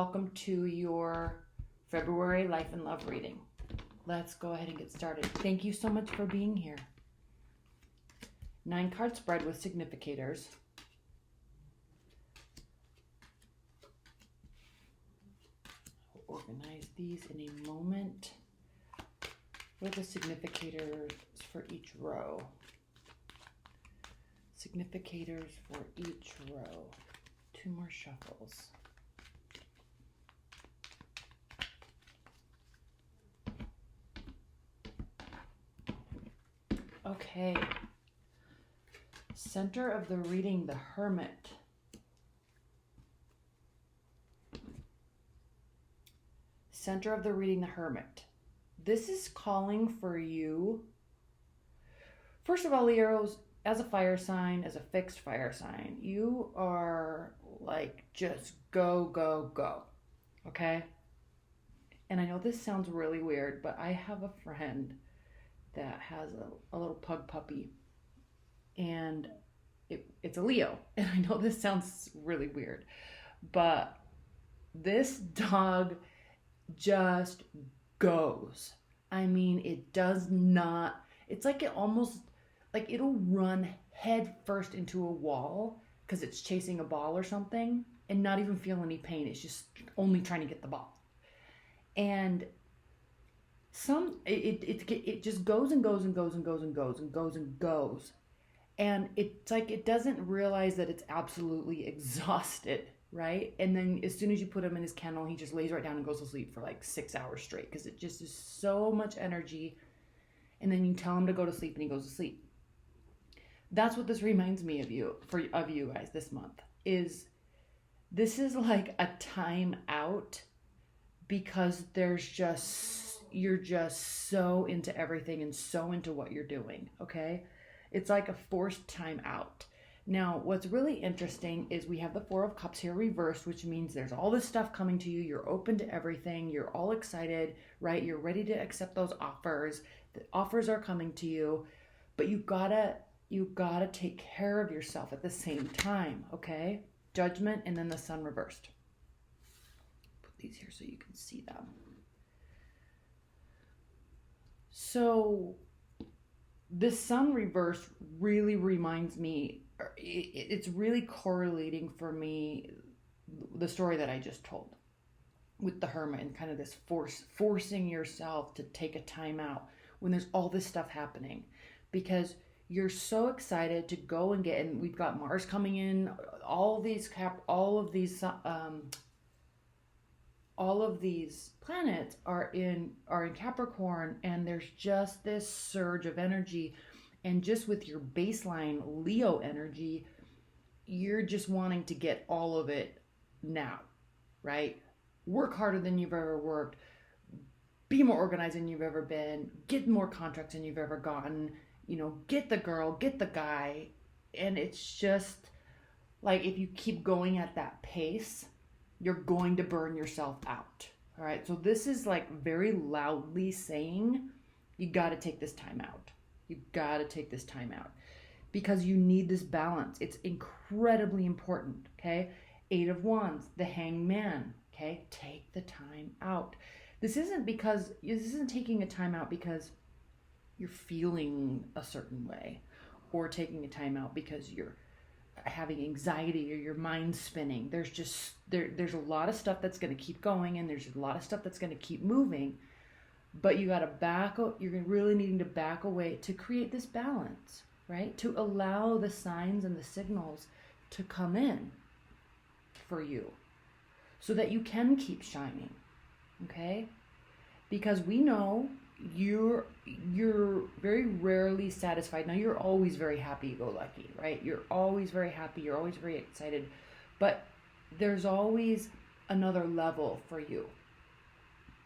welcome to your February Life and Love reading. Let's go ahead and get started. Thank you so much for being here. 9-card spread with significators. I'll organize these in a moment. What are the significators for each row? Significators for each row. 2 more shuffles. Okay. Center of the reading, the Hermit. Center of the reading, the Hermit. This is calling for you. First of all, Leos, as a fire sign, as a fixed fire sign, you are like just go, go, go. Okay? And I know this sounds really weird, but I have a friend that has a little pug puppy, and it's a Leo. And I know this sounds really weird, but this dog just goes. I mean, it does not, it's like it almost, like it'll run head first into a wall because it's chasing a ball or something and not even feel any pain. It's just only trying to get the ball. And it just goes and goes and goes and goes and goes and goes and goes. And it's like it doesn't realize that it's absolutely exhausted, right? And then as soon as you put him in his kennel, he just lays right down and goes to sleep for like 6 hours straight because it just is so much energy. And then you tell him to go to sleep and he goes to sleep. That's what this reminds me of you guys this month. This is like a time out because you're just so into everything and so into what you're doing, okay? It's like a forced time out. Now, what's really interesting is we have the 4 of Cups here reversed, which means there's all this stuff coming to you. You're open to everything. You're all excited, right? You're ready to accept those offers. The offers are coming to you, but you gotta take care of yourself at the same time, okay? Judgment and then the Sun reversed. Put these here so you can see them. So this Sun reverse really reminds me, it's really correlating for me the story that I just told with the Hermit and kind of this forcing yourself to take a time out when there's all this stuff happening because you're so excited to go and get, and we've got Mars coming in, all of these planets are in Capricorn, and there's just this surge of energy. And just with your baseline Leo energy, you're just wanting to get all of it now, right? Work harder than you've ever worked, be more organized than you've ever been, get more contracts than you've ever gotten, get the girl, get the guy. And it's just like, if you keep going at that pace, you're going to burn yourself out. All right. So this is like very loudly saying, you got to take this time out. You got to take this time out because you need this balance. It's incredibly important. Okay. 8 of Wands, the Hangman. Okay. Take the time out. This isn't taking a time out because you're feeling a certain way or taking a time out because you're having anxiety or your mind's spinning. There's a lot of stuff that's going to keep going, and there's a lot of stuff that's going to keep moving, but you're really needing to back away to create this balance, right? To allow the signs and the signals to come in for you so that you can keep shining. Okay? Because we know you're very rarely satisfied. Now, you're always very happy-go-lucky, right? You're always very happy. You're always very excited. But there's always another level for you,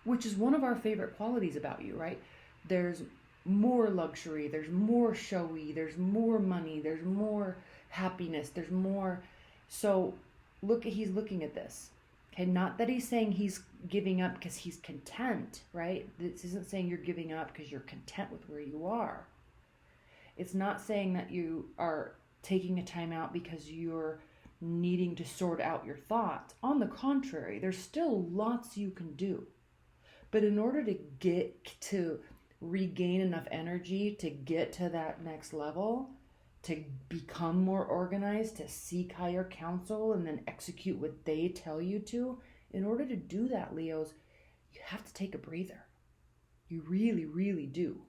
which is one of our favorite qualities about you, right? There's more luxury. There's more showy. There's more money. There's more happiness. There's more. So he's looking at this. Okay, not that he's saying he's giving up because he's content, right? This isn't saying you're giving up because you're content with where you are. It's not saying that you are taking a time out because you're needing to sort out your thoughts. On the contrary, there's still lots you can do. But in order to get to regain enough energy to get to that next level, to become more organized, to seek higher counsel, and then execute what they tell you to, in order to do that, Leos, you have to take a breather. You really, really do.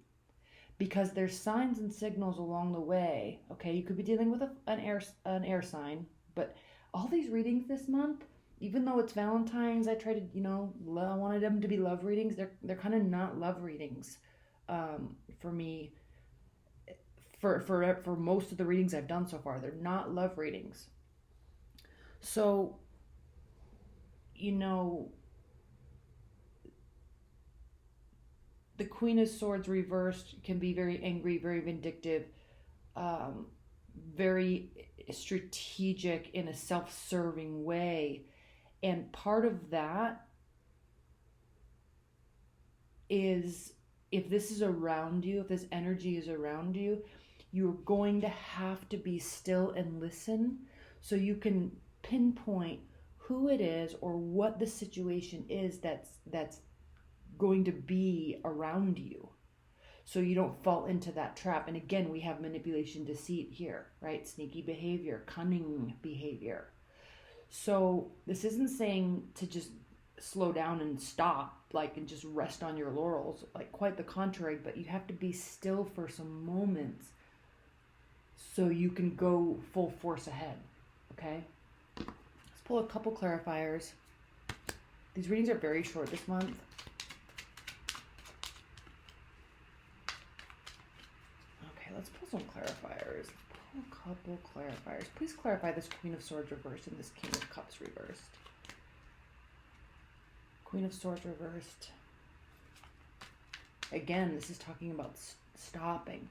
Because there's signs and signals along the way. Okay, you could be dealing with an air sign, but all these readings this month, even though it's Valentine's, I try to, I wanted them to be love readings. They're kind of not love readings for me. For most of the readings I've done so far, they're not love readings. So, the Queen of Swords reversed can be very angry, very vindictive, very strategic in a self-serving way. And part of that is, if this is around you, if this energy is around you, you're going to have to be still and listen so you can pinpoint who it is or what the situation is that's going to be around you, so you don't fall into that trap. And again, we have manipulation, deceit here, right? Sneaky behavior, cunning behavior. So this isn't saying to just slow down and stop, and just rest on your laurels, quite the contrary, but you have to be still for some moments so you can go full force ahead. Okay, let's pull a couple clarifiers. These readings are very short this month. Let's pull some clarifiers. Pull a couple clarifiers. Please clarify this Queen of Swords reversed and this King of Cups reversed. Queen of Swords reversed. Again, this is talking about stopping.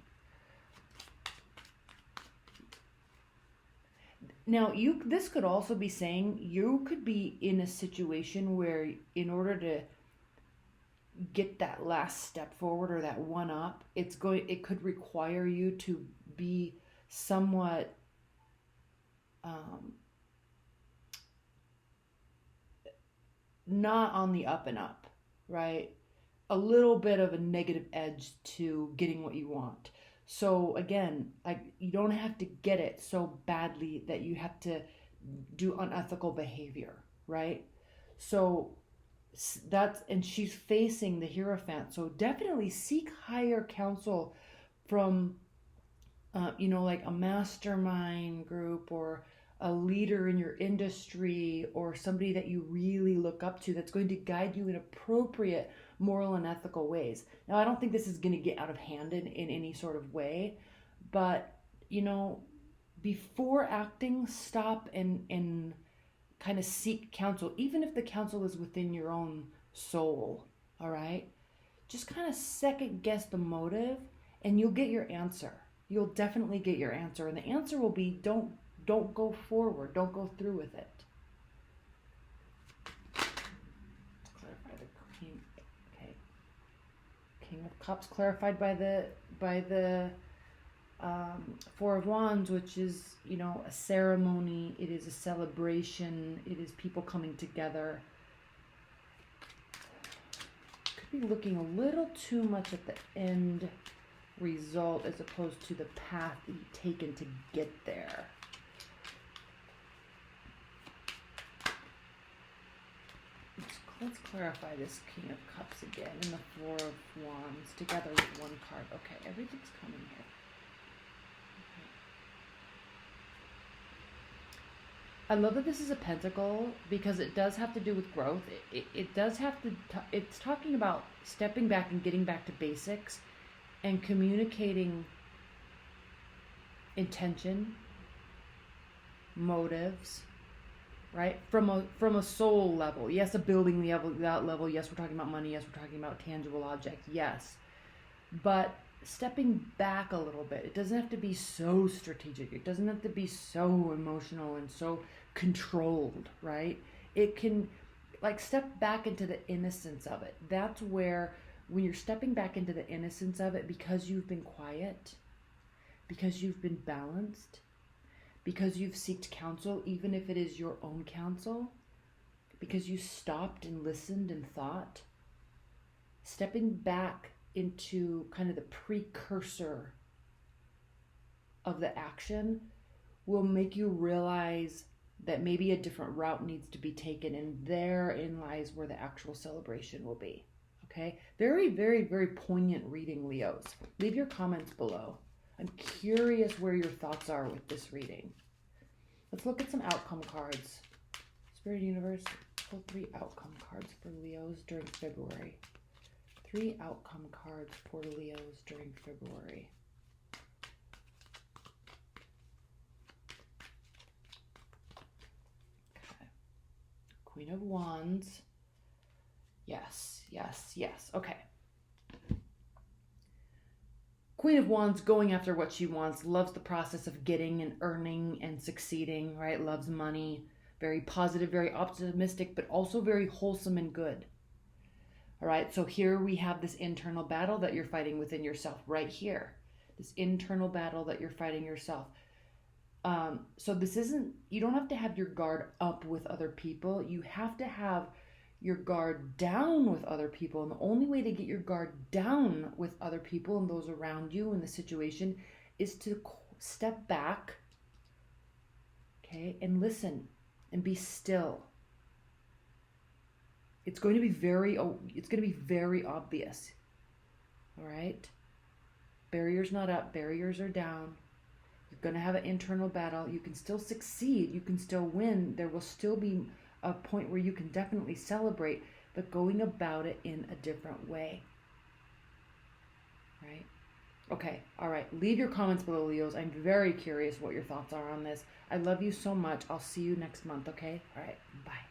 Now, this could also be saying you could be in a situation where, in order to get that last step forward or that one up, it could require you to be somewhat not on the up and up, right? A little bit of a negative edge to getting what you want. So again, you don't have to get it so badly that you have to do unethical behavior, right? So and she's facing the Hierophant. So definitely seek higher counsel from, a mastermind group or a leader in your industry or somebody that you really look up to that's going to guide you in appropriate moral and ethical ways. Now, I don't think this is going to get out of hand in any sort of way, but, before acting, stop and kind of seek counsel, even if the counsel is within your own soul. All right, just kind of second guess the motive and you'll get your answer. You'll definitely get your answer, and the answer will be don't go forward, don't go through with it. Let's clarify the Queen. Okay, King of Cups clarified by the Four of Wands, which is, a ceremony. It is a celebration. It is people coming together. Could be looking a little too much at the end result as opposed to the path that you've taken to get there. Let's clarify this King of Cups again and the Four of Wands together with one card. Okay, everything's coming here. I love that this is a pentacle because it does have to do with growth. It does have to, it's talking about stepping back and getting back to basics and communicating intention, motives, right? From a soul level. Yes, a building level. Yes, we're talking about money. Yes, we're talking about tangible objects. Yes. But stepping back a little bit. It doesn't have to be so strategic. It doesn't have to be so emotional and so controlled, right? It can step back into the innocence of it. That's where, when you're stepping back into the innocence of it, because you've been quiet, because you've been balanced, because you've sought counsel, even if it is your own counsel, because you stopped and listened and thought. Stepping back into kind of the precursor of the action will make you realize that maybe a different route needs to be taken, and therein lies where the actual celebration will be. Okay? Very, very, very poignant reading, Leos. Leave your comments below. I'm curious where your thoughts are with this reading. Let's look at some outcome cards. Spirit Universe, pull 3 outcome cards for Leos during February. 3 outcome cards for Leos during February. Okay. Queen of Wands. Yes, yes, yes. Okay. Queen of Wands, going after what she wants, loves the process of getting and earning and succeeding, right? Loves money, very positive, very optimistic, but also very wholesome and good. All right, so here we have this internal battle that you're fighting within yourself right here. This internal battle that you're fighting yourself. So this isn't, you don't have to have your guard up with other people. You have to have your guard down with other people. And the only way to get your guard down with other people and those around you in the situation is to step back, okay, and listen and be still. It's going to be very obvious. All right? Barriers not up, barriers are down. You're going to have an internal battle. You can still succeed. You can still win. There will still be a point where you can definitely celebrate, but going about it in a different way. Right? Okay. All right. Leave your comments below, Leos. I'm very curious what your thoughts are on this. I love you so much. I'll see you next month. Okay? All right. Bye.